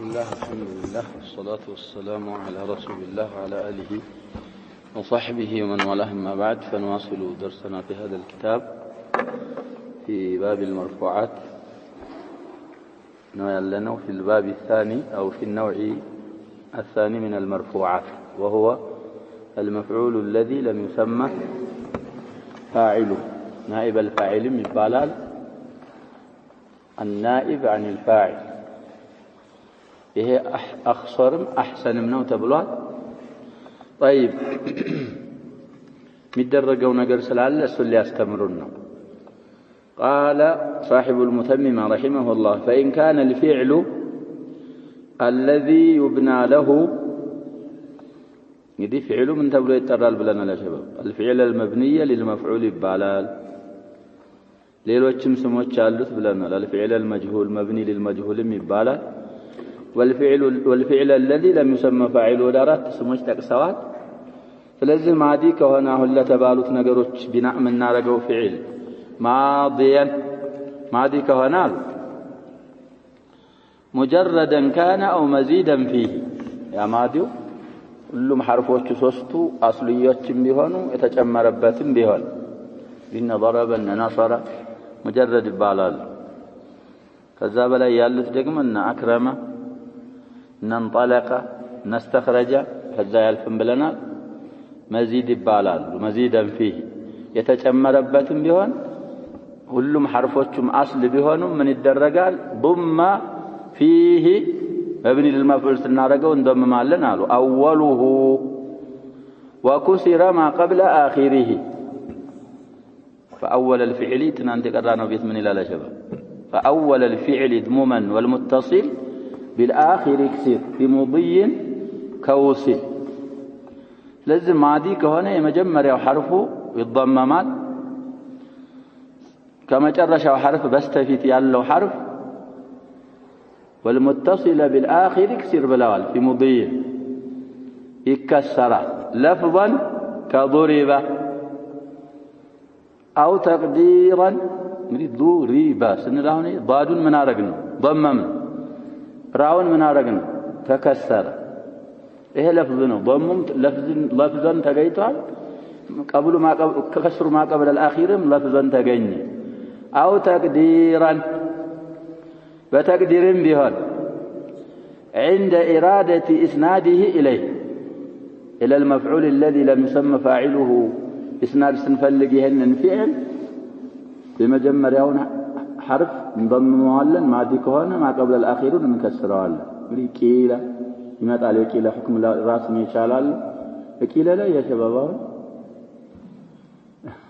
بسم الله الحمد لله والصلاة والسلام على رسول الله وعلى آله وصحبه ومن والاه أما بعد فنواصل درسنا في هذا الكتاب في باب المرفوعات نعلنه في الباب الثاني أو في النوع الثاني من المرفوعات وهو المفعول الذي لم يسمى فاعله نائب الفاعل من بالال النائب عن الفاعل ይሄ አኽሰርም አህሰንም ነው ተብሏል። طيب የሚደረገው ነገር ስላለ እሱን ሊያስተምሩን ነው። قال صاحب المتمم رحمه الله فإن كان الفعل الذي يبنى له يدي فعل من ተብሎ ይጠራል ብለናል يا شباب الفعل المبني للمفعول ይባላል። ሌሎችም ስሞች አሉት ብለናል። الفعل المجهول مبني للمجهولም ይባላል። والفعل الذي لم يسمى فاعله ودارات ስሞች ተቀሰዋል። ስለዚህ ማዲ ከሆነ አሁን ለተባሉት ነገሮች ቢና የምናረገው ፊዕል ማዲ ከሆነ مجردا كان او مزيدا فيه ያ ማዲው ሁሉም ሐርፎቹ ሶስቱ አስልዮችም ቢሆኑ የተጨመረበትም ቢሆን إن ضرب إن نصر مجرد ይባላል። ከዛ በላይ ያሉት ደግሞ እና አክረመ ننطلق نستخرج ከዛ ያልፍም ብለናል መዚድ ይባላል። መዚደን فيه የተጨመረበትም ቢሆን ሁሉም ሐርፎቹም አስል ቢሆኑም ምን ይደረጋል ضم فيه مبني للمفعول ስናረገው እንደምማለን አሉ أوله وكسر ما قبل آخره فأول الفعل تنانت قرانا بيت من إلى شباب فأول الفعل ضمما والمتصل بالآخر يكسر في مضي كوسل لازم ماضي كهنا يمجمر حرفه يتضممات كما جرش حرف بستفيت يالله حرف والمتصل بالآخر يكسر بالأول في مضي يكسر لفظا كضرب أو تقديرا نريد ضرب سنلاهوني ضاد من أرقنا ضمم راون من أرقنا تكسر إيه لفظنا ضمم لفظا تقيتها قبل ما كسر ما قبل الأخير لفظا تقيني أو تقديرا بتقدير بهن عند إرادة إسناده إليه إلى المفعول الذي لم يسمى فاعله إسناد سنفلقهن فعل بمجمر يون حرف انضم معلن ما دي كهنا ما قبل الأخير نكسره على كيلة يمات عليه كيلة حكم راس يشالال كيلة لا يا شباب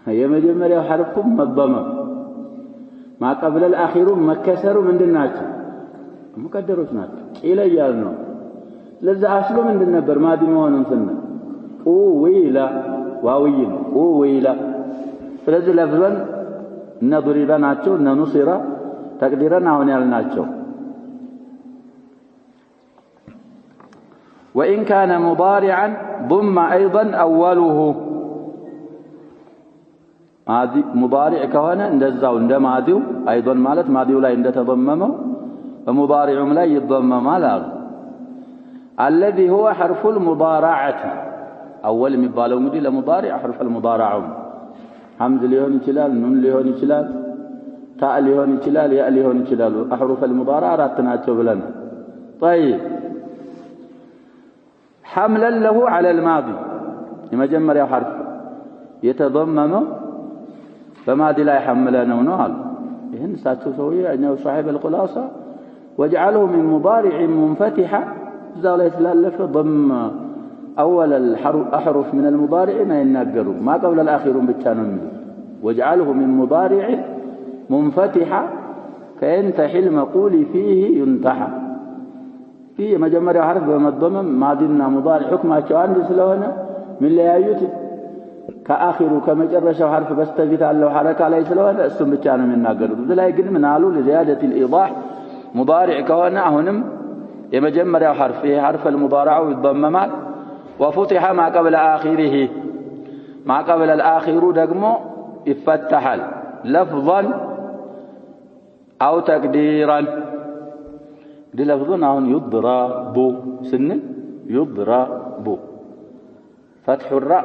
هي مجمر يون حرفكم مضمم ما قبل الأخير مكسر من دناك مقدروش ناك كيلة يالنا لذا أصله من دنبر ما دي مهون سنة ويلا واوين ويلا فلذا لفظا نضرب ناتشو ننصر تقديرا هون يالناتشو وإن كان مضارعا ضم أيضا أوله مضارع كهنا ندزاو عند ماضيو أيضا مالت ماضيو لا عند تضممه ومضارع لا يضمم لا الذي هو حرف المضارعة أول مبالغ مدي لمضارع حرف المضارع حمد ليهون يشلال نون ليهون يشلال تاء ليهون يشلال ياء ليهون يشلال أحرف المضارع راتناتشو بلنا طيب حملا له على الماضي لما جمر يا حرف يتضمم فماضي لا يحملنا ونوال إهن ساتشو سوية أنه صاحب الخلاصة واجعله من مضارع منفتحة زالة يتلالف ضم أول الأحرف من المضارع ما ينقروا ما قبل الآخر بالتانون واجعله من مضارع منفتحة كينتحي المقول فيه ينتحى فيه مجمر حرف بمضمم ماضينا مضارع حكمها شوان سلونا من اللي يأيوت كآخر كما جرش حرف بستفيت له حركة عليه سلونا السم بالتانون من نقروا ذلا يقل من عالو لزيادة الإيضاح مضارع كوانا هنم يمجمر حرف فيه حرف المضارع والضممات وفتح ما قبل آخره ما قبل الآخر دقمو يفتحل لفظا أو تقديرا دي لفظنا هون يضرب سن يضرب فتح الراء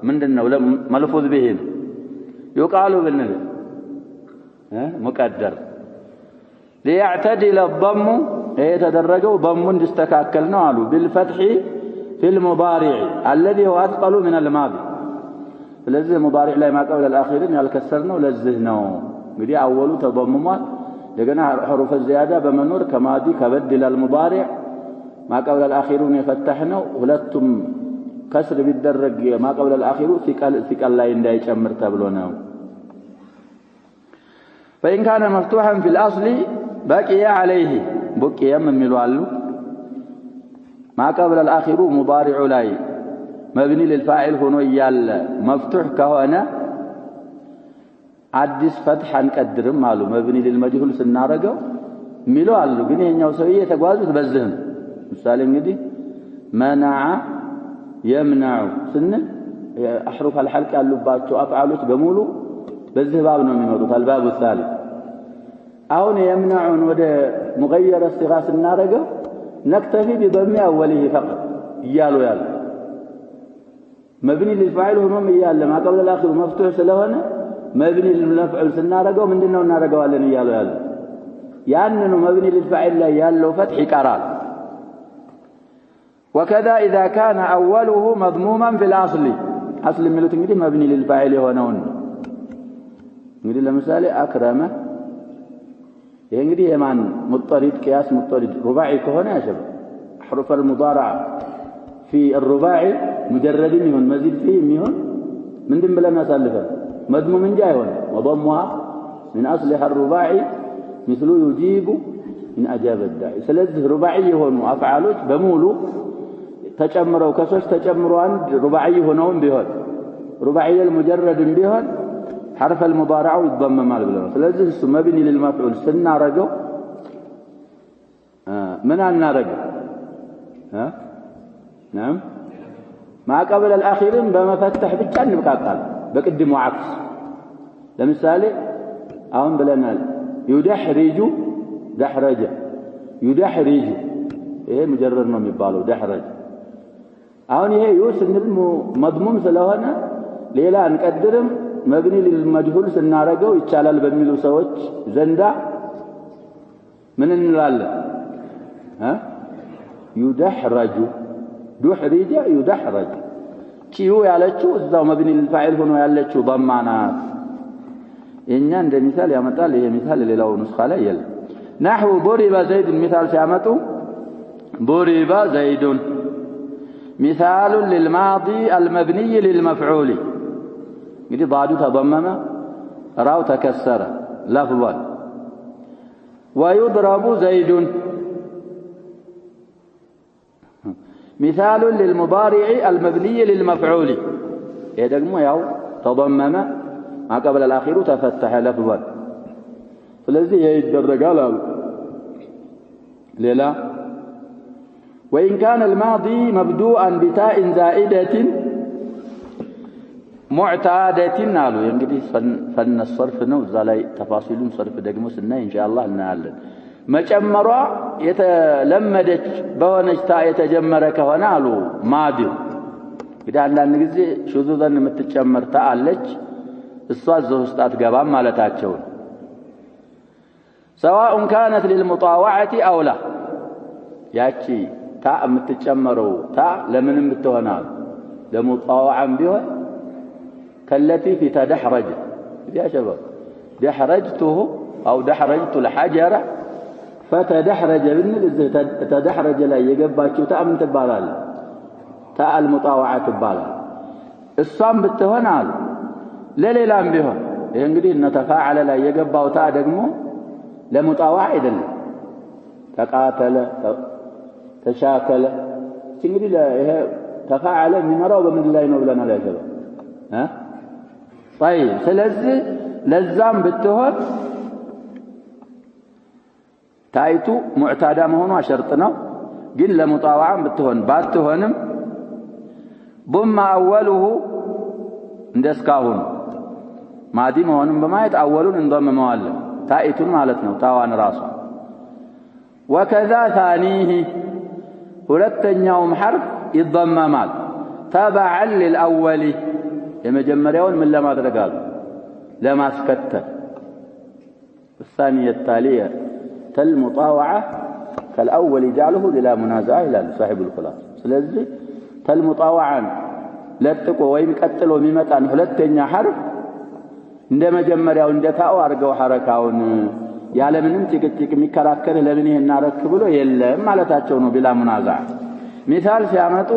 من دنا ولا ملفوظ به يقال بالنبي مقدر ليعتدل الضم يتدرجوا ضم استكاكلنا قالوا بالفتح في المضارع الذي هو اثقل من الماضي ስለዚህ ሙዳሪዕ ላይ ማቀብል الأخيرين ያልከሰርነው ለዚህ ነው እንግዲህ አወሉ ተضمሟል ለገና حروف الزياده በመኖር ከማዲ ከበድ ይላል ሙዳሪዕ ማቀብል الأخيرون የፈተህነው ሁለቱም ከስር ቢደረግ ማቀብል الأخيሩ ሲቀል ላይ እንዳይጨምር ተብሎ ነው فإن كان مفتوحا في الأصل بقي عليه بقي የሚሉ አሉ ማቀብል الأخيሩ ሙዳሪዑ ላይ مبني للفاعل هنا يال مفتوح كهنا አዲስ فتح አንቀድርም አሉ مبني للمجهول ስናረገው ሚሉ አሉ ግን የኛው ሰውዬ የተጓዙት በዝህም ምሳሌ እንግዲህ منع يمنع ስንል احرف الحلق ያሉባቸው አፍዓሎች በሙሉ በዚህ ባብ ነው የሚመጡት الباب الثالث አሁን يمنعون ወደ مغير الصيغه ስናረገው نكتفي بضم اوله فقط ይያሉ ያሉ مبني للفاعل هو ياله ما قبل الاخر مفتوح ስለሆነ مبني للمفعول ስናረገው ምንድነው እናረጋዋለን ይያሉ ያሉ ያንኑ مبني للفاعل ላይ ያለው فتح ይቀራል وكذا اذا كان اوله مضموما في الاصل اصل የሚሉት እንግዲህ مبني للفاعل የሆነውን እንግዲህ ለምሳሌ اكرم ይሄ እንግዲህ የማን مضطرد قياس مضطرد رباعي ከሆነ ያሸበ حروف المضارعه في الرباعي مجرد يكون مزيد فيه يكون من دم بلا نسالفه مضموم من جايون وضمها من اصلها الرباعي مثل يجيب ان اجاب الداعي ስለዚህ رباعي የሆኑ አፍዓሎች በሙሉ ተጨምረው ከሶስት ተጨምረው አንድ رباعي ሆነውም ቢሆን رباعي المجرد ቢሆን حرف المضارع يضمማል ብለው ስለዚህ እሱ مبني للمفعول ስናረገው ምን አናረገው نعم ما قبل الأخيرين بمفتح ብቻ እንብቃቃል በቅድሙ عكس ለምሳሌ አሁን ብለናል يدحرج دحرج يدحرج ይሄ مجرد ነው የሚባለው دحرج አሁን ይሄ ስንል መضموم ስለሆነ ሌላ አንቀድርም مبني للمجهول ስናረገው ይቻላል በሚሉ ሰዎች ዘንዳ ምን እንላለን يدحرج دحرج يدحرج كيو ያለችው እዛው مبني للفاعل ሆኖ ያለችው ضمانات እኛ እንደ ሚሳል ያመጣል ይሄ ሚሳል ሌላው ንስኻ ላይ የለም نحو ضرب زيد مثال ሲያመጡ ضرب زيد مثال للماضي المبني للمفعول እንግዲህ ضاد ተضمم راو تكسر لفظا ويضرب زيد مثال للمضارع المبني للمفعول هذا ደግሞ ያው ተضمم ما قبل الاخير تفتح لفظا ስለዚህ ይደረጋል አሉ ሌላ وإن كان الماضي مبدوءا بتاء زائدة معتادة አሉ እንግዲህ ፈን الصرف ነው እዛ ላይ ተፋሲሉን صرف ደግሞ ስናይ ኢንሻአላህ እናያለን መጨመሯ የተለመደች በሆነች ታ የተጀመረ ከሆነ አሉ ማዲው እንግዲህ አንዳንድ ጊዜ ሹዙዘን የምትጨመር ታ አለች እሷ እዛው ውስጥ አትገባም ማለታቸው سواء كانت للمطاوعة أو لا ያቺ ታ የምትጨመረው ታ ለምንም ብትሆናል ለሙጣዋዓም ቢሆን كالتي في تدحرج يا شباب دحرجته أو دحرجت الحجر فتدحرج بالنسبة تدحرج لا يجباتشو تا من تبالال تا المطاوعة تبالال الصام بالتهنال لليلان بهم እንግዲህ نتفاعل لا يجباو تا ደግሞ ለሙጣዋዓ አይደለም ተቃተለ ተሻከለ እንግዲህ ይሄ ተፋዓለ የሚመራው በምን ላይ ነው ብለናል ያሰበ طيب ስለዚህ ለዛም ብትሆን ታይቱ ሙዕታዳ መሆኑ ሸርጥ ነው ግን ለሙጣዋዓም ብትሆን ባትሆንም ضم اوله እንደስካሁን ማዲ መሆኑን በማየት አወሉን እንضمመዋለን ታይቱን ማለት ነው ታዋን ራሱ وكذا ثانيه ሁለተኛውም ሐርፍ ይضمማል تبعا للأول የመጀመሪያውን ምን ለማድረግ አሉ ለማስከተል الثانية التالية كالمطاوعة كالأول جعله للا منازعة إلى صاحب الخلاص ስለዚህ كالمطاوعة ለጥቆ ወይም ቀጥሎ የሚመጣን ሁለተኛ ሐርፍ እንደ መጀመሪያው እንደ ታው አርገው ሐረካውን ያለ ምንም ጭቅጭቅ የሚከራከር ለምን ይሄን አረክ ብሎ የለም ማለታቸው ነው ቢላ ሙናዛ مثال ሲያመጡ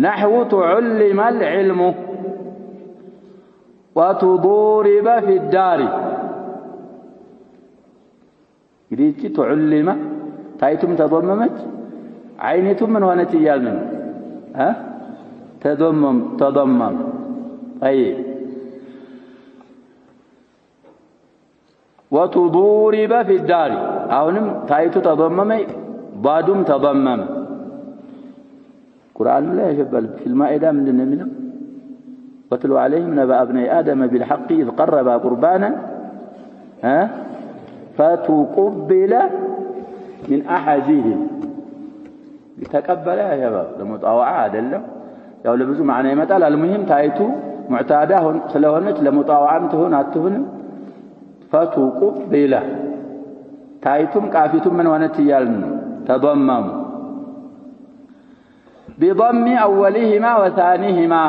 نحو تعلم العلم وتضرب في الدار ግዲቺ تعلم ታይቱም ተضمመች አይነቱም ምን ሆነች ይያልን تضمم طيب وتضرب في الدار አሁንም ታይቱ ተضمመ ባዱም ተضمመ ቁርአን ላይ ይገባል في المائدة ምንድነው የሚለው وتلو عليهم نبأ ابني آدم بالحق إذ قربا قربانا فتقبل من أحدهم تقبل يا شباب لمطاوعة አይደለም ያው ለብዙ ማዕና ይመጣል المهم ታይቱ ሙዕታዳ ስለሆነች ለሙጣዋዓም ትሆን አትሆንም فتقبل ታይቱም ቃፊቱም ምን ሆነች ይያልን ተضمሙ بضم أولهما وثانيهما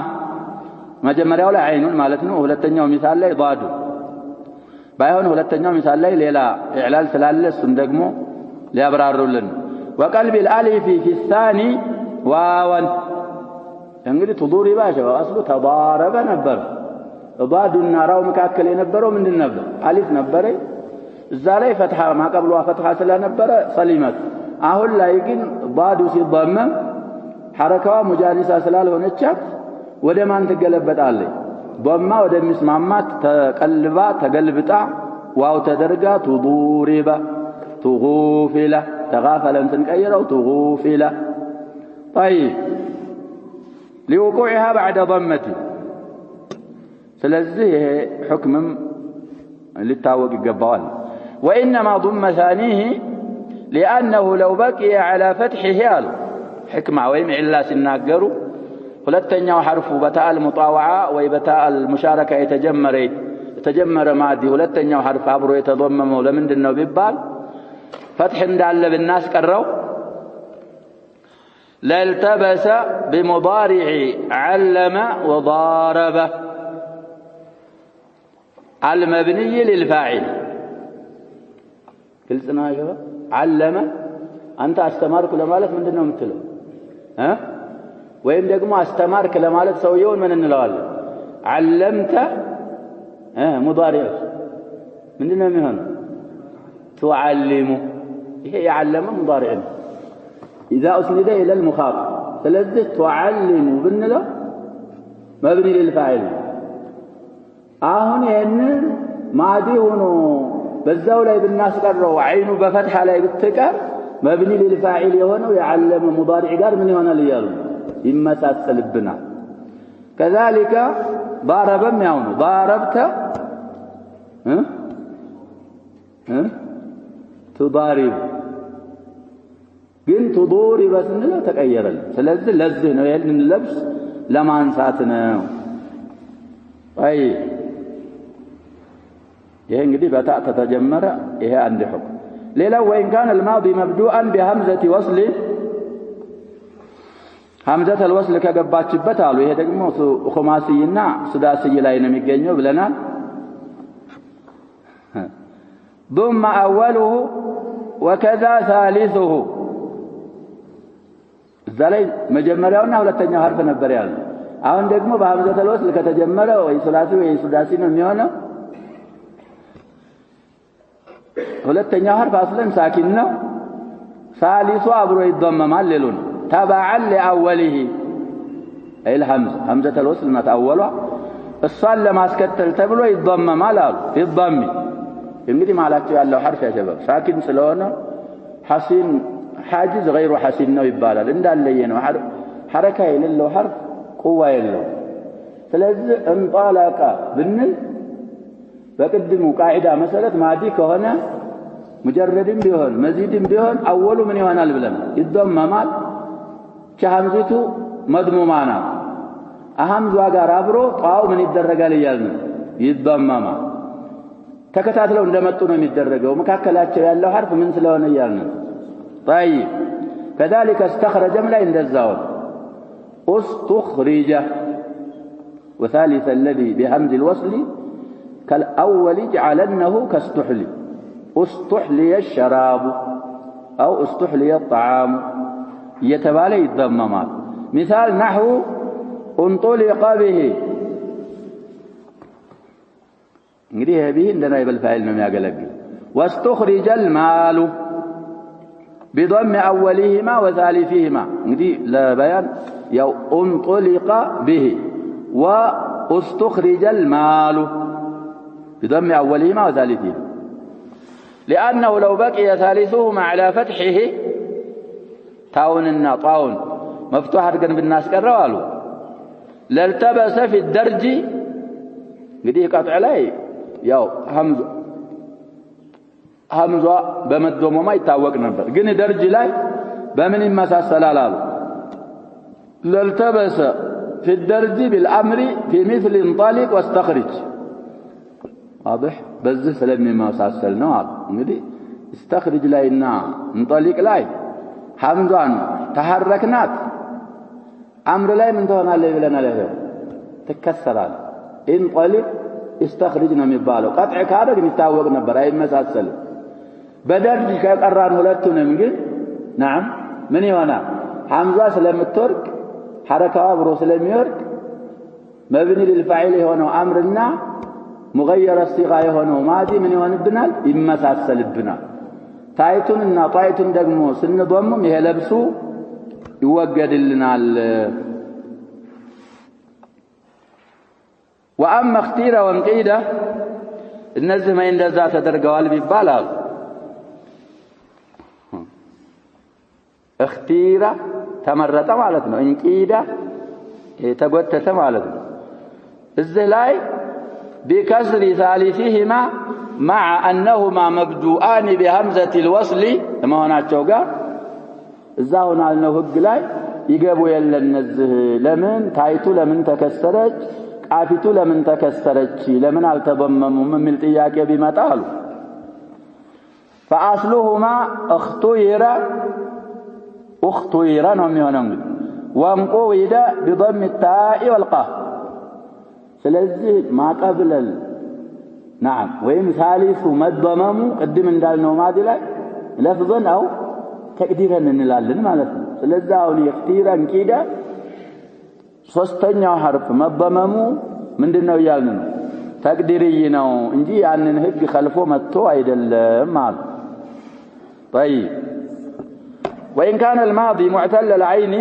መጀመሪያው ላይ አይኑን ማለት ነው ሁለተኛው ሚሳል ላይ ضاد ባይሆን ሁለተኛው ሚሳል ላይ ሌላ ኢዕላል ስላለ እሱን ደግሞ ሊያብራሩልን وقلب الالف في الثاني واو እንግዲህ تضرب ባሻው አስሉ ተضارب ነበር ضادና راو መካከል የነበረው ምንድን ነበር አሊፍ ነበር እዛ ላይ ፈትሃ ማቀብሏ ፈትሃ ስለነበረ ሰሊመት አሁን ላይ ግን ضاد ሲضمም ሐረካዋ ሙጃሊሳ ስላልሆነቻት ወደ ማን ትገለበጣለች ضማ ወደሚስማማት ተቀልባ ተገልብጣ ዋው ተደርጋ تضرب تغفل تغافلن تنقيروا تغفل طيب لوقوعها بعد ضمته ስለዚህ حكم للتاوق يقبال وإنما ضم ثانيه لأنه لو بقي على فتحه حكمة ويم إلا سناقروا ሁለተኛው ሐርፉ በታል ሙጣዋዓ ወይ በታል ሙሻረካ የተጀመረ ማዲ ሁለተኛው ሐርፍ አብሮ የተضمመው ለምንድነው ቢባል فتح እንዳለ ብናስቀረው لالتبس بمضارع علم وضارب المبني للفاعل قلنا يا شباب علم انت استمرك ለማለት ምንድነው የምትለው ወይም ደግሞ አስተማርክ ለማለት ሰውየውን ምን እንለዋለን علمت مضارع ምንድነው የሚሆነው تعلم ይሄ يعلم مضارع اذا اسند الى المخاطب ስለዚህ تعلم ብንለው مبني للفاعل አሁን ይሄንን ማዲ ሆኖ በዛው ላይ ብናስቀረው አይኑ በፈትሐ ላይ ብትቀር مبني للفاعل የሆነው يعلم مضارع ጋር ምን ይሆናል ይያሉ ይመሳሰልብናል كذلك ضاربም ያው ነው ضاربت تضارب ግን تضارب ስንለው ተቀየረል ስለዚህ ለዚህ ነው ይሄንን ለብስ ለማንሳት ነው አይ ይሄ እንግዲህ በታ ተተጀመረ ይሄ አንድ ሁክም ሌላው وإن كان الماضي مبدوءا بهمزة وصل همزة الوصل ከገባችበት አሉ ይሄ ደግሞ ኹማሲና ሱዳሲ ላይ ነው የሚገኘው ብለናል ضم أوله وكذا ثالثه ዛላይ መጀመሪያውና ሁለተኛው ሐርፍ ነበር ያለው አሁን ደግሞ በሀምዘة الوصل ከተጀመረ ወይ ሱላሲ ወይ ሱዳሲ ነው የሚሆነው ሁለተኛው ሐርፍ አስለን ሳኪን ነው ثالث አብሮ ይضمማል ሌሉን تبعا لأوله أي همزة الوصل ما تأولها الصال لما اسكتل تبلو يضممال يضم እንግዲህ ማላቸው ያለው ሐርፍ ያ شباب ሳኪን ስለሆነ ሐሲን حاجز غير حسين ነው ይባላል እንዳለየ ነው ሐረካ የሌለው ሐርፍ ቁዋ የለው ስለዚህ እንጣላቃ ብንል በቅድሙ ቃዒዳ መሰረት ማዲ ከሆነ مجردين بيهون مزيدين بيهون أول من يهون البلم يضممال كهمزته مضمومانا أهم زواجا رابرو طاو من الدرجال يالنا يضمما تكتاتلو እንደመጡነው የሚደረገው መካከላቸው ያለው حرف ምን ስለሆነ ያልነው طيب كذلك استخرج من لا እንደዛው استخرج وثالث الذي بهمز الوصل كالأول جعلنه كاستحلي استحلي الشراب أو استحلي الطعام يتبالي الضممات مثال نحو انطلق به እንግዲህ به እንደና ይበልፋይል ነው የሚያገለግል واستخرج المال بضم اولهما وثالثهما እንግዲህ ለበያን ያው انطلق به واستخرج المال بضم اولهما وثالثهما لانه لو بقي ثالثهما على فتحه تاوننا طاون مفتوح አድርገን ብናስቀረው አሉ لالتبس في الدرج እንግዲህ قطع ላይ ያው ሐምዛ በመደሞማ ይታወቅ ነበር ግን ደርጅ ላይ በምን ይመሳሰላል አሉ لالتبس في الدرج بالامر في مثل انطلق واستخرج واضح በዚህ ስለሚመሳሰል ነው አሉ እንግዲህ استخرج ላይና انطلق ላይ ሐምዛን ተሐረክናት امر ላይ ምን ትሆናለች ብለናል ተከሰራል انطلق استخرجنا የሚባለው قطع ካደግ ይታወቅ ነበር አይመሳሰልም በደርጅ ከቀራን ሁለቱንም ግን نعم ምን ይሆናል ሐምዛ ስለምትወርቅ حركه አብሮ ስለሚወርቅ مبني للفاعل የሆነው አምርና مغير الصيغه የሆነው ማዲ ምን ይሆንብናል ይመሳሰልብናል ታይቱንና ጣይቱን ደግሞ ስንضمም ይሄ ለብሱ ይወገድልናል واما اختير وانقيد النزم እንደዛ ተደርገዋል ቢባላል اختير ተመረጠ ማለት ነው انقيد ተጎተተ ማለት ነው እዚህ ላይ بكسر ثالثهما مع انهما مبدوءان بهمزه الوصل ما ሆናቸው ጋር እዛው ነው ህግ ላይ ይገቡ የለ እነዚህ ለምን ታይቱ ለምን ተከሰረች ቃፊቱ ለምን ተከሰረች ለምን አልተضمሙም የሚል ጥያቄ ቢመጣሉ فاصلهما اختير ነው የሚሆነው وانقيد بضم التاء والقاف ስለዚህ ማቀብለል نعم ወይም ثالث መضمሙ ቅድም እንዳልነው ማዲ ላይ ለፍዘን አው ተቅዲረን እንላለን ማለት ነው ስለዚህ አሁን اختيرን ቂዳ ሶስተኛው حرف መضمሙ ምንድነው ያልን ነው ተቅዲርይ ነው እንጂ ያንን ህግ خلፎ መጥቶ አይደለም ማለት طيب وان كان الماضي معتل العين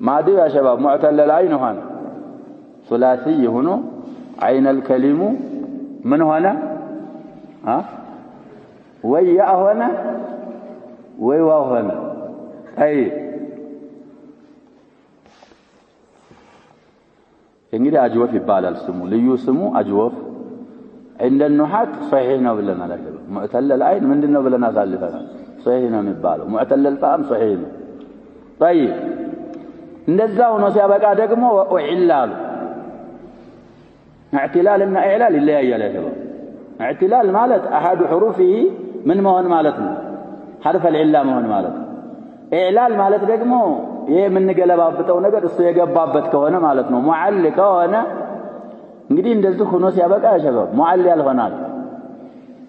ماضي يا شباب معتل العين هنا ثلاثي هنا عين الكلم من هنا ها ويا هنا ويوا هنا اي እንግዲህ አጅወፍ ይባላል ስሙ ልዩ ስሙ አጅወፍ عند النحاة صحيح ነው ብለናል አይደል معتل العين ምንድነው ብለና አሳልፈናል صحيح ነው የሚባለው معتل الفم صحيح ነው طيب እንደዛው ነው ሲያበቃ ደግሞ ወኢላል اعتلالና اعلال ይለያያል አይደል اعتلال ማለት احد حروفه ምን መሆን ማለት ነው حرف العله መሆን ማለት ነው اعلال ማለት ደግሞ ይሄ ምን ገለባብጠው ነገር እሱ የገባበት ከሆነ ማለት ነው ሙዓል ከሆነ እንግዲህ እንደዚህ ሆኖ ሲያበቃ ያሸበው ሙዓል ያልሆናል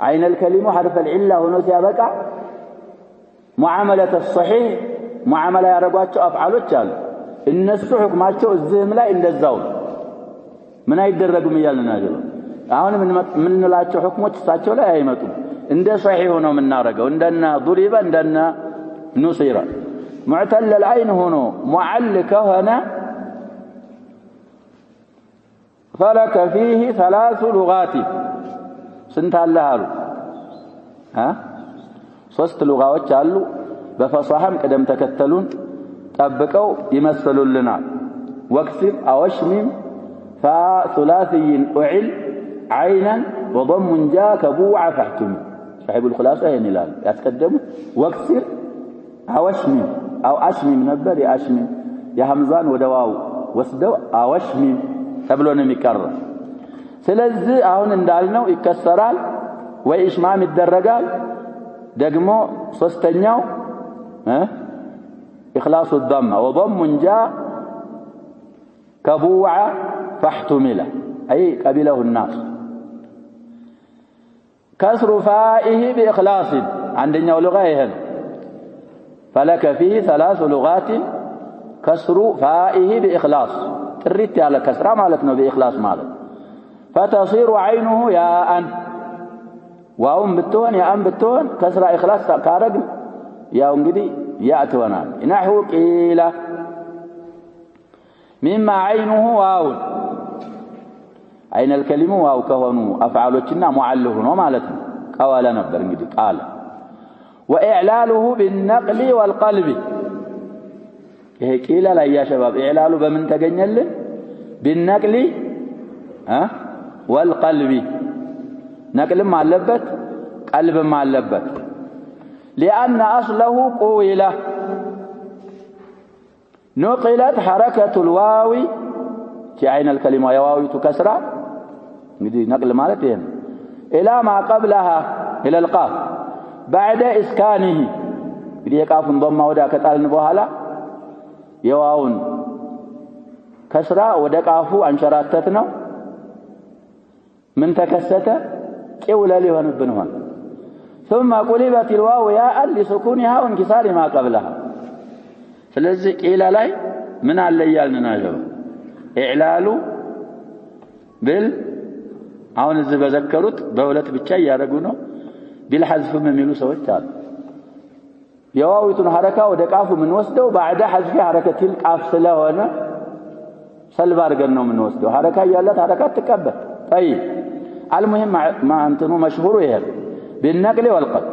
عين الكلمه حرف العله ሆኖ ሲያበቃ ሙዓመለተ الصحيح ሙዓመላ ያረጋቸው አፍዓሎች አሉ እነሱ ህክማቸው እዚህም ላይ እንደዛው ምን አይደረጉም ይያልና አይደል አሁን ምን እንላቸው ህክሞች እሳቸው ላይ አይመጡም እንደ صحيح ሆኖ ምናረጋው እንደና ضرب እንደና نصير معتل العين هنا معلك هنا فلك فيه 3 لغات ስንት አለ አሉ ሶስት لغاዎች አሉ በፈሳህም ቀደም ተከተሉን ጠብቀው ይመስሉልናል ወክስብ አወሽሚም فثلاثي اعل عينا وضم جاء كبوع فاحتم صاحب الخلاصة ينلال يتقدم واكسر أوشمي أو أشمي نبر يا أشمي يا همزان ودواو وسدو أوشمي تبلون مكرر سلازي أهون اندالنو يكسرال وإشمام الدرجال دقمو صستنيو إخلاص الضمة وضم جاء كبوع فاحتمل أي قبله الناس كسر فائه بإخلاص عندنا لغة فلك فيه 3 لغات كسر فائه بإخلاص تريت على كسرة مالتنا بإخلاص مالت فتصير عينه ياء واو بتون ياء بتون كسر إخلاص كارق يا انجدي يأتونا نحو قيل مما عينه واو عين الكلمة واو كهونو أفعالوچنا معلهن ومالتنا قال نبر انجدي قال وإعلاله بالنقل والقلب إيه قيل لا يا شباب إعلاله بمن تجنيل بالنقل والقلب نقل مع اللبت قلب مع اللبت لأن أصله قويلة نقلت حركة الواو في عين الكلمة يواوي تكسرة نقل مالتين إلى ما قبلها إلى القاف بعد إسكانه بدي قاف ضم ودا كتالن بوهلا يواون كسرة ودا قافو انشراتتنا من تكسته قولا لهن بنهن ثم قلبت الواو ياء لسكونها وانكسار ما قبلها فلذي قيل لاي من على يالنا جواب إعلال بال አሁን እዚህ በዘከሩት በሁለት ብቻ ያደረጉ ነው بالحذف የሚሉ ሰዎች አሉ የዋዊቱን ሐረካ ወደ ቃፉ ምን ወስደው بعد حذف حركه القاف ስለሆነ ሰልባ አድርገን ነው ምን ወስደው ሐረካ ያላት ሐረካ ተቀበል طيب المهم ما انتم مشهور ይሄ بالنقل والقلب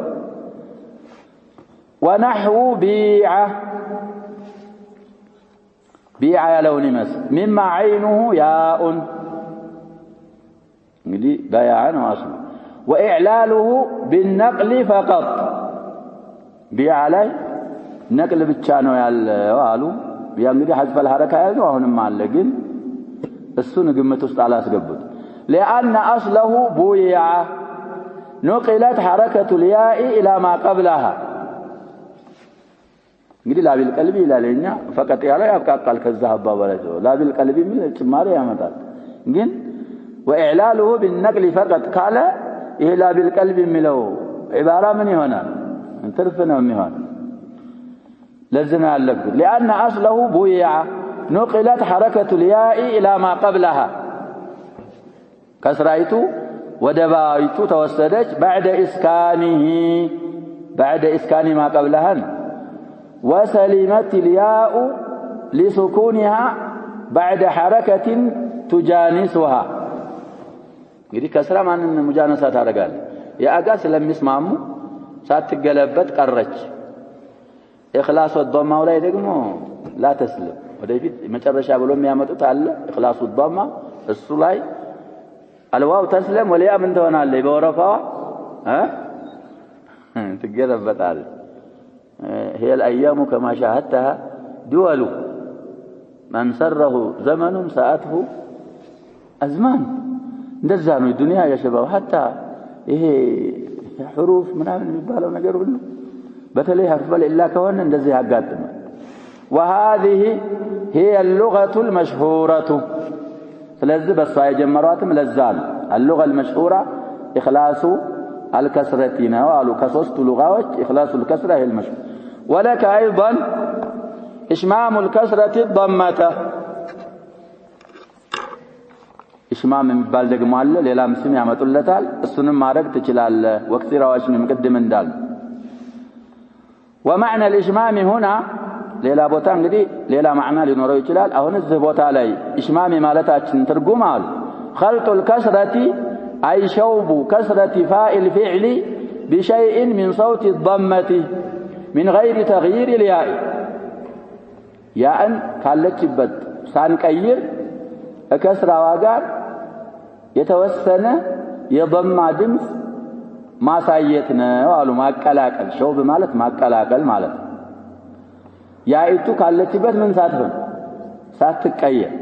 ونحو بيع لون مس مما عينه ياء እንግዲህ بيعان واصل واعلاله بالنقل فقط بيع ላይ نقل ብቻ ነው ያለው አሉ ያ እንግዲህ حذف الحركه ያለው አሁንም አለ ግን እሱን ግምት ውስጥ አላስገቡት لأن أصله بويع نقلت حركة الياء إلى ما قبلها እንግዲህ لا بالقلب ይላልኛ فقط ያለው ያብቃቃል ከዛባ በላቸው لا بالقلب ምን ጭማሪ ያመጣል ግን وإعلاله بالنقل فقط قال إيه لا بالقلب የሚለው عبارة من هنا انترفنا من هنا لازم يعلق لأن أصله بويع نقلت حركة الياء إلى ما قبلها كسرايته ودبايته توسدت بعد إسكان ما قبلها وسلمت الياء لسكونها بعد حركة تجانسها እንግዲህ ከስራ ማንን ሙጃነሳ ታደርጋለ ያጋ ስለሚስማሙ ሳትገለበት ቀረች ኢኽላስ ወደማው ላይ ደግሞ لا تسلم ወደፊት መጨረሻ ብሎ የሚያመጡት አለ ኢኽላስ ወደማ እሱ ላይ الواو تسلم والياء من ትሆናለች በወረፋዋ ትገለበታል هي الايام كما شاهدتها دول من سره زمن ساءته ازمان እንደዛ ነው ዱንያ يا شباب حتى ይሄ حروف ምናምን የሚባለው ነገር ሁሉ በተለይ حرف الا ከሆነ እንደዚህ ያጋጥማል وهذه هي اللغة المشهورة ስለዚህ በሷ የጀመሯትም ለዛ ነው اللغة المشهورة إخلاص الكسرة ነው ከሶስቱ لغات إخلاص الكسرة هي المشهور ولك أيضا إشمام الكسرة الضمة إشمام የሚባል ደግሞ አለ ሌላም ስም ያመጡለታል እሱንም ማድረግ ትችላለህ ወክሲራዎች ምንቀድም እንዳል ومعنى الإشمام هنا ሌላ ቦታ እንግዲህ ሌላ ማዕና ሊኖረው ይችላል አሁን እዚህ ቦታ ላይ إشمام ማለታችን ትርጉም አለ خلط الكسرة أي شوب كسرة فاء الفعل بشيء من صوت الضمة من غير تغيير الياء ياء ካለችበት ሳንቀይር ከስራዋ ጋር የተወሰነ የضማ ድምጽ ማሳየት ነው አሉ ማቀላቀል ሸውብ ማለት ማቀላቀል ማለት ያይቱ ካለችበት ምን ሳትሆን ሳትቀየር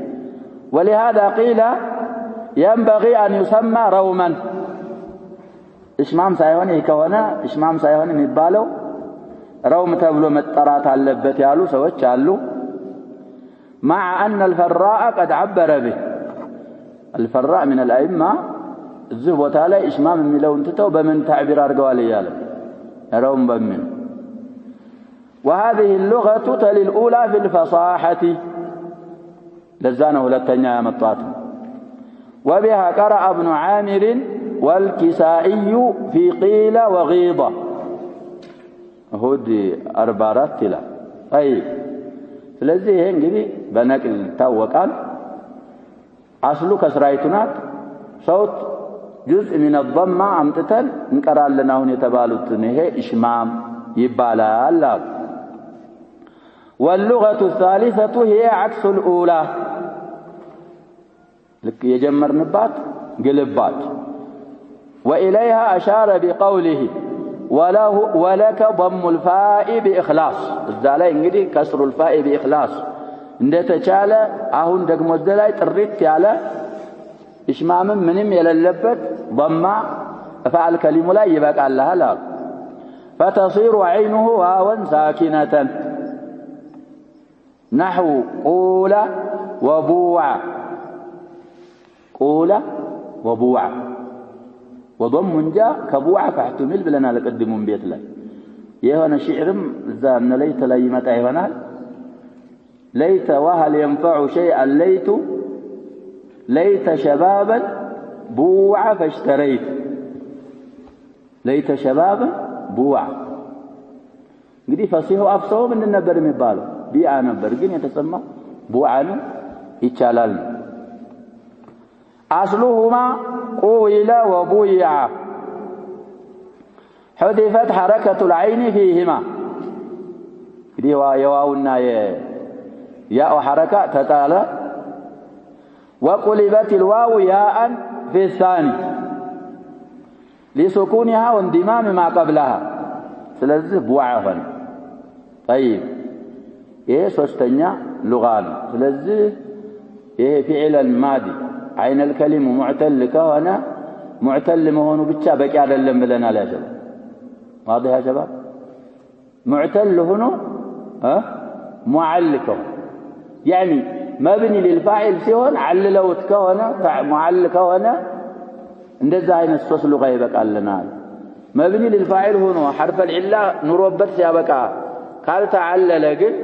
ولهذا قيل ينبغي أن يسمى روما إشمام ሳይሆን ይከሆነ إشمام ሳይሆን የሚባለው روم ተብሎ መጠራት አለበት ያሉ ሰዎች አሉ مع أن الفراء قد عبر به الفراء من الأئمة እዚህ ቦታ ላይ إشمام የሚለውን ትተው በምን تعبير አድርገዋል ይላል روم በምን وهذه اللغة تلي الأولى في الفصاحة لزانه ሁለተኛ ያመጣት وبها قرأ ابن عامر والكسائي في قيل وغيضة هود أربارات لا طيب ስለዚህ ይሄ እንግዲህ በነቅል ታወቃል አስሉ ከስራይቱናት صوت جزء من الضمة አምጥተን እንቀራለን አሁን የተባሉትን ይሄ إشمام ይባላል واللغة الثالثة هي عكس الأولى لك يجمرنبات قلبات وإليها أشار بقوله ولك ضم الفاء بإخلاص الزالي انجدي كسر الفاء بإخلاص اندت چاله اهون دقم الزلاي تريت على إشمام منهم يللبت ضمّا فعل كلمة لا يبقى لها لا فتصير عينه واوا ساكنة نحو قول وبوع قول وبوع وضم جاء كبوع فاحتمل بلنا لقدمون بيت الله يهونا شعرم زامنا ليت لا يمتع يهونال ليت وهل ينفع شيئا ليت شبابا بوع فاشتريت ليت شبابا بوع قدي فصيحوا أفصحوا من النبر مبالو بيع نبر قن يتسمى بوعان يتشالال أصلهما قويل وبويع حذفت حركة العين فيهما دي يواونا ياء حركة تتالى وقلبت الواو ياء في الثاني لسكونها واندمام ما قبلها سلازه بوعفا طيب ايه ሶስተኛ لغة ስለዚህ ይሄ فعل الماضي عين الكلمة معتل كهنا معتل መሆኑ ብቻ በቂ አይደለም ብለናል يا شباب واضح يا شباب معتل ሆኖ معل كهو يعني مبني للفاعل ሲሆን عللوት ከሆነ معل ከሆነ እንደዛ አይነት ሶስት لغة ይበቃልናል مبني للفاعل ሆኖ حرف العله ኑሮበት ሲያበቃ ካልተዓለለ ግን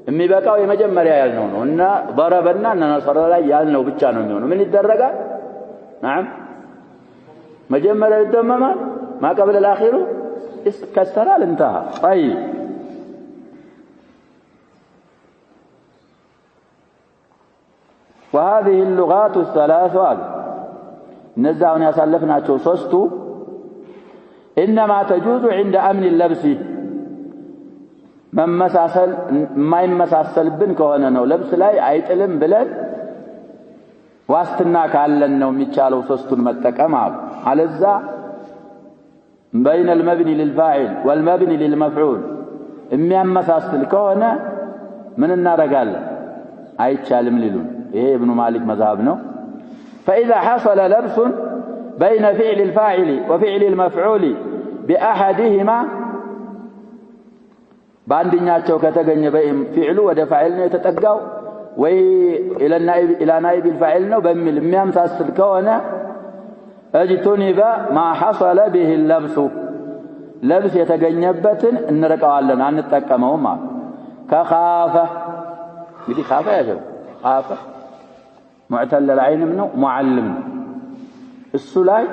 የሚበቃው የመጀመሪያ ያልነው ነው እና ضربنا እና ነصر ላይ ያልነው ብቻ ነው የሚሆነው ምን ይደረጋል نعم መጀመሪያ ይደመማል ما قبل الاخير كسرال انتهى طيب وهذه اللغات الثلاث نزعون يسلفناቸው ሶስቱ انما تجوز عند امن اللبس መመሳሰል የማይመሳሰልብን ከሆነ ነው ልብስ ላይ አይጥልም ብለን ዋስትና ካለን ነው የሚቻለው ሶስቱን መጠቀም አለዛ بين المبني للفاعل والمبني للمفعول የሚያመሳስል ከሆነ ምን እናረጋለን አይቻልም ሊሉን ይሄ ابن مالك مذهب ነው فإذا حصل لبس بين فعل الفاعل وفعل المفعول بأحدهما باندኛቸው ከተገኘ በፊዕሉ ወደ ፋዒል ነው የተጠጋው ወይ ኢላ ናኢብ الفاعل ነው በሚል የሚያመሳስል ከሆነ اجتنب ما حصل به اللبس لبس የተገኘበትን እንረቀዋለን አንጠቀመውም ማለት ከኻፈ እንግዲህ ኻፈ ያለው ኻፈ معتل العين ነው معلم እሱ ላይ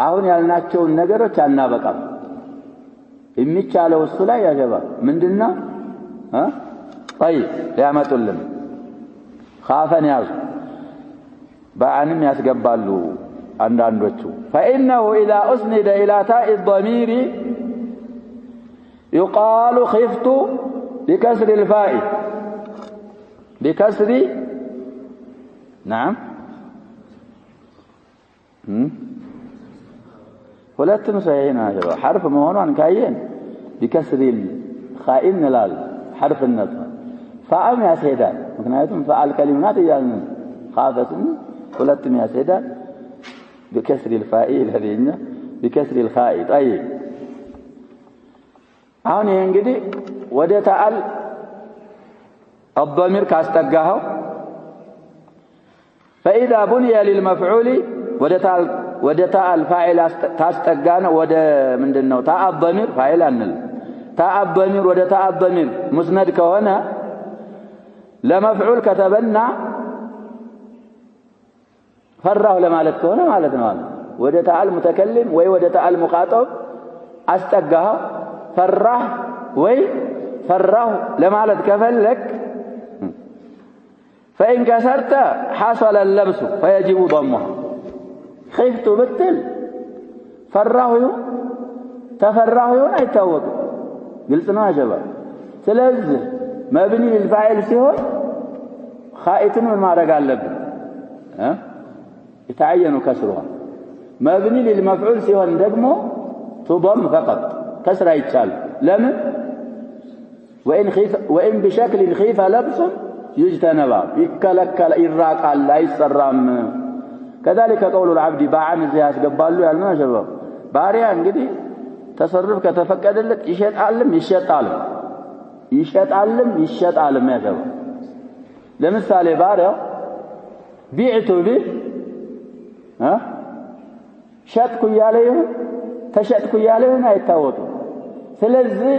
አሁን ያልናቸውን ነገሮች አናበቃም የሚቻለው እሱ ላይ ያገባ ምንድነው طيب ያመጡልን ኻፈን ያዙ በአንም ያስገባሉ አንዳንዶቹ فإنه إذا أسند إلى تاء الضمير يقال خفت بكسر الفاء بكسر نعم ሁለቱም صحيح ናቸው حرف መሆኗን ካየን بكسر الخاء እንላል حرفነት فاءም ያስሄዳል ምክንያቱም فعل كلمات እያልን خافትን ሁለቱም ያስሄዳል بكسر الفاء الذين بكسر الخاء طيب አሁን ይሄ እንግዲህ ወደ ተአል الضمير ካስጠጋው فإذا بني للمفعول ወደ ተአል ፋኢል ታስጠጋነ ወደ ምንድነው ተአ الضمير ፋኢል አንል ተአ الضمير ወደ ተአ الضمير مسند ከሆነ ለመፍዑል ከተበና ፈራሁ ለማለት ከሆነ ማለት ነው ወደ ተአል متكلم ወይ ወደ ተአል مخاطب አስጠጋው ፈራህ ወይ ፈራሁ ለማለት ከፈለክ فإن كسرت حصل اللبس فيجب ضمه خفت بتل فراሁ ተፈራሁ አይታወቅም ግልጽ ነው አጀባ ስለዚህ مبني للفاعل ሲሆን خائتን ምን ማድረግ አለብን يتعين كسرها مبني للمفعول ሲሆን ደግሞ تضم فقط كسر አይቻል ለምን وإن بشكل خيف لبس يجتنب يكلكل يراقال لا يسرام كذلك قول العبد باعن زي ያስገባሉ ያልነው አጀባ ባሪያ እንግዲህ ተሰርፍ ከተፈቀደለት ይሸጣልም ይሸጣልም ያገባ ለምሳሌ ባሪያው ቢዕቱ ቢል ሸጥኩ ያለ ይሁን ተሸጥኩ ያለ ይሁን አይታወቅም ስለዚህ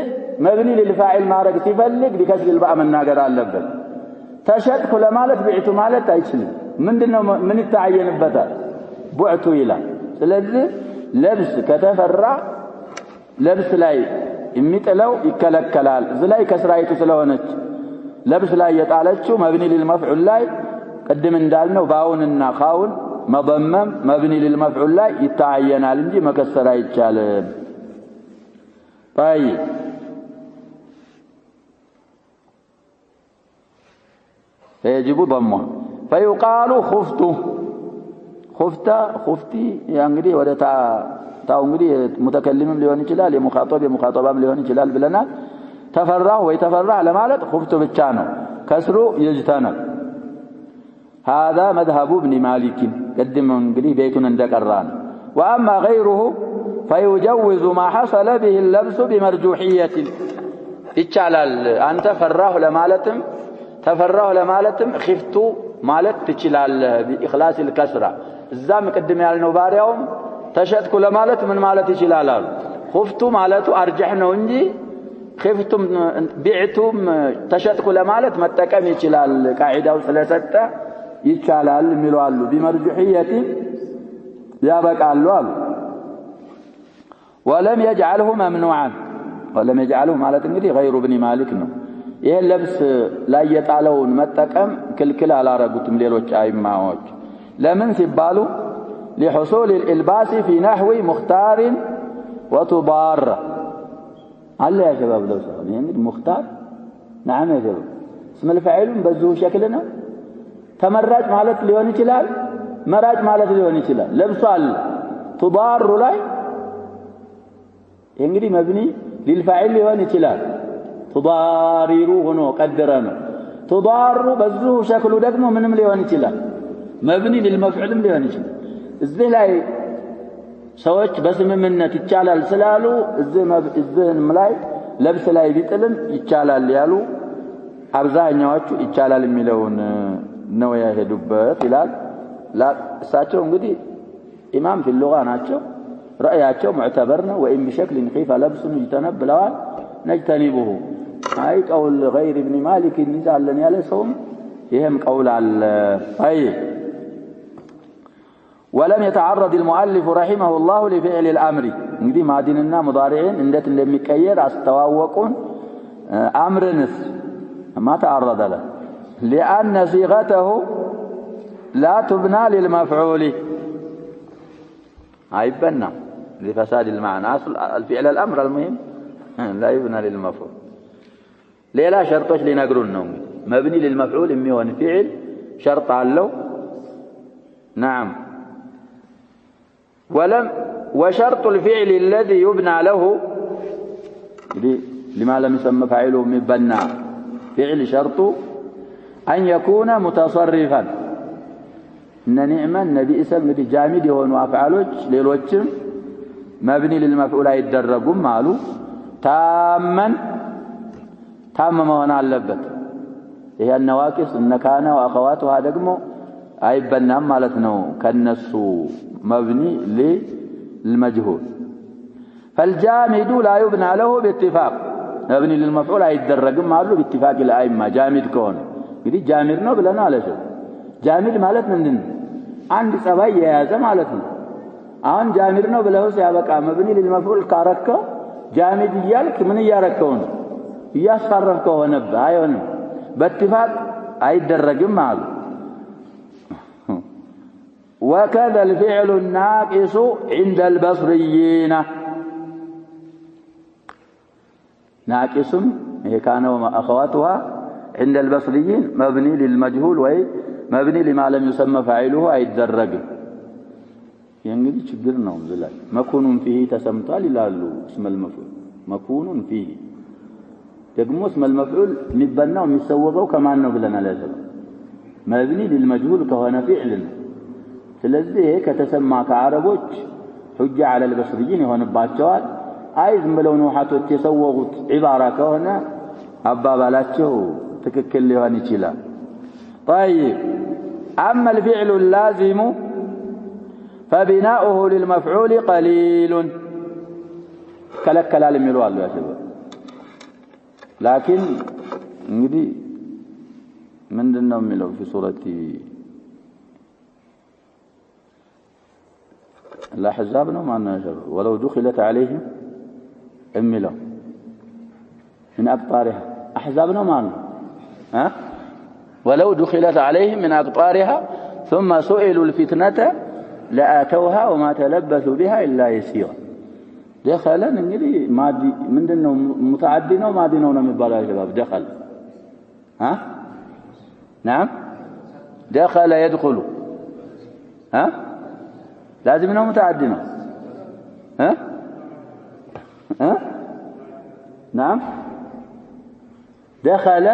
مبني للفاعل ማድረግ ሲፈልግ بكسر الباء መናገር አለበት ተሸጥኩ ለማለት ቢዕቱ ማለት አይችልም ምንድነው ምን ይታየንበታል ቡዕቱ ይላል ስለዚህ ለብስ ከተፈራ ለብስ ላይ የሚጥለው ይከለከላል ዝላይ ከስራይቱ ስለሆነች ለብስ ላይ የጣለችው مبني للمفعول ላይ قدم እንዳልነው ባውንና ኻውን መضمም مبني للمفعول ላይ ይታየናል እንጂ መከሰር አይቻልም طيب فيجب ضمه فيقال خفتي يعني ወደ ታው እንግዲህ متكلم ሊሆን ይችላል የሙኻጠባም ሊሆን ይችላል ብለናል ተፈራህ ወይ ተፈራህ ለማለት خفت ብቻ ነው ከስሩ يجتنب هذا مذهب ابن مالك قدم እንግዲህ ቤቱን እንደቀራን واما غيره فيجوز ما حصل به اللبس بمرجوحيه ይቻላል አንተ ፈራህ ለማለትም ተፈራሁ ለማለትም خفت ማለት ትችላለህ بإخلاص الكسرة እዛም ቅድም ያልነው ባሪያውም ተሸጥኩ ለማለት ምን ማለት ይችላል خفت ማለቱ አርጅህ ነው እንጂ خفتم بعتم ተሸጥኩ ለማለት መጠቀም ይችላል ቃዒዳው ስለሰጠ ይቻላል የሚሏሉ بمرجوحية ያበቃሉ አሉ ولم يجعله ممنوعا ولم يجعله ማለት እንግዲህ غير ابن مالك ነው ይሄ ለብስ ላይ የጣለውን መጠቀም ክልክል አላረጉትም ሌሎች አይማዎች ለምን ሲባሉ لحصول الالباس في نحو مختار وتضار አለ ያ شباب لو ሰው እንግዲህ مختار نعم يا شباب اسم الفاعل በዚሁ شكل ነው ተመራጭ ማለት ሊሆን ይችላል መራጭ ማለት ሊሆን ይችላል ለብሷል تضار ላይ እንግዲህ مبني للفاعل ሊሆን ይችላል تضاريرو ሆኖ ቀደረና تضار በዚሁ شكل ደግሞ ምንም ሊሆን ይችላል مبني للمفعول ሊሆን ይችላል እዚህ ላይ ሰዎች በስምምነት ይቻላል ስላሉ እዚህም ላይ ለብስ ላይ ቢጥልም ይቻላል ያሉ አብዛኛዎቹ ይቻላል የሚለውን ነው ያሄዱበት ይላል እሳቸው እንግዲህ ኢማም في اللغة ናቸው رأياቸው معتبر ነው وإن بشكل خيف لبس يجتنب ብለዋል نجتنبه أي قول غير ابن مالك نزال لن يلسهم يهم قول على طيب ولم يتعرض المؤلف رحمه الله لفعل الأمر نجدي معدننا مضارعين اندت لمكير استواوقون أمر نس ما تعرض له لأن صيغته لا تبنى للمفعول عيبنا لفساد المعنى أصل الفعل الأمر المهم لا يبنى للمفعول ሌላ ሸርጦች ሊነግሩን ነው مبني للمفعول የሚሆን فعل شرط አለው نعم ولم وشرط الفعل الذي يبنى له لما لم يسمى فاعله من بنى فعل شرط أن يكون متصرفا إن نعمة النبي اسم جامد يهون وأفعالوج ليلوجم مبني للمفعول يتدرجون مالو تاما هنا اللبت هي النواقص إن كان وأخواتها دقمو أي بنام مالتنا كالنسو مبني للمجهول فالجامد لا يبنى له باتفاق مبني للمفعول يتدرجون مالو باتفاق الأئمة جامد كون يدي جامد نو بلنا على شو جامد مالتنا من عند سباي يا مالتنا አሁን ጃሚር ነው ብለው ሲያበቃ መብኒ ለልመፍዑል ካረከው ጃሚድ ይያልክ ምን ያረከው ነው ያስፈረከው ሆነብህ አይሆንም በትፋቅ አይደረግም አሉ وكذا الفعل الناقص عند البصريين ناقص هي كان وما اخواتها عند البصريين مبني للمجهول ومبني لما لم يسمى فاعله አይደረግም يعني ችግር ነው ዝላይ መኩኑን فيه ተሰምቷል ይላሉ اسم المفعول መኩኑን فيه ደግሞ اسم المفعول የሚበናው የሚሰወገው ከማን ነው ብለናል ያለው مبني للمجهول ከሆነ فعل ስለዚህ ከተሰማ ከአረቦች حجة على البصريين ይሆንባቸዋል አይ ዝም ብለው ነው ሐቶች የሰወጉት ዒባራ ከሆነ አባባላቸው ትክክል ሊሆን ይችላል طيب اما الفعل اللازم فبناؤه للمفعول قليل كلكل يميلوا الله يا شباب لكن እንግዲህ ምንድነው የሚለው في سوره الاحزاب ነው ማነው ያለው ولو دخلت عليهم የሚለው من اقطارها احزاب ነው ማነው ولو دخلت عليهم من اقطارها ثم سئلوا الفتنه لاتوها وما تلبثوا بها الا يسيرا دخلن እንግዲህ ማዲ ምንድነው متعدي ነው ማዲ ነው የሚባለው يا شباب دخل نعم دخل يدخل لازم انه متعدي ነው نعم دخل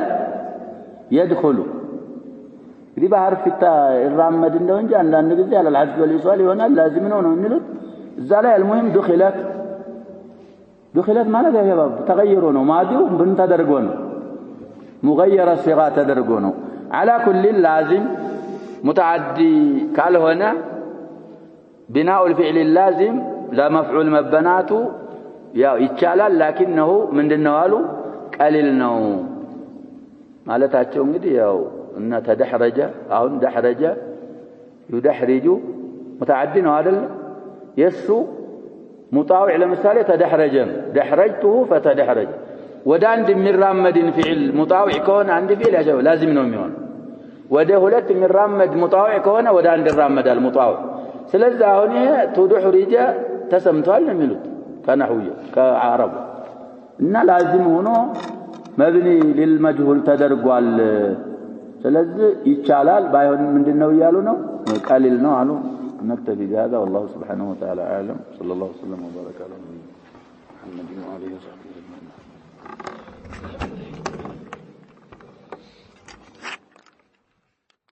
يدخل دي بحرف الرامد እንደው እንጂ አንዳንድ ጊዜ على العزف والإيصال ይሆናል لازم ነው የሚሉት እዛ ላይ المهم دخلت ማለት يا شباب ተغيروا ነው ማዲው ምን ተደርጎ ነው مغير الصيغه ተደርጎ ነው على كل لازم متعدي ካልሆነ بناء الفعل اللازم لا مفعول مبناته ይቻላል لكنه ምንድነው አሉ ቀሊል ነው ማለታቸው እንግዲህ ያው እና ተደحرج አሁን دحرج يدحرج متعدي ነው አይደል የሱ مطاوع ለምሳሌ ተደحرج دحرجته فتدحرج ወደ አንድ የሚራመድን فعل مطاوع ከሆነ አንድ فعل ያጀው لازم ነው የሚሆነው ወደ ሁለት የሚራመድ مطاوع ከሆነ ወደ አንድ ይራመዳል مطاوع ስለዚህ አሁን ይሄ ተደحرج ተሰምቷል ነው የሚሉት ከነህውየ ከአረብ እና لازم ሆኖ مبني للمجهول ተደርጓል ስለዚህ ይቻላል ባይሆን ምንድነው ይያሉ ነው ቀሊል ነው አሉ نكتفي بهذا والله سبحانه وتعالى اعلم صلى الله وسلم وبارك على محمد وعلى اله وصحبه اجمعين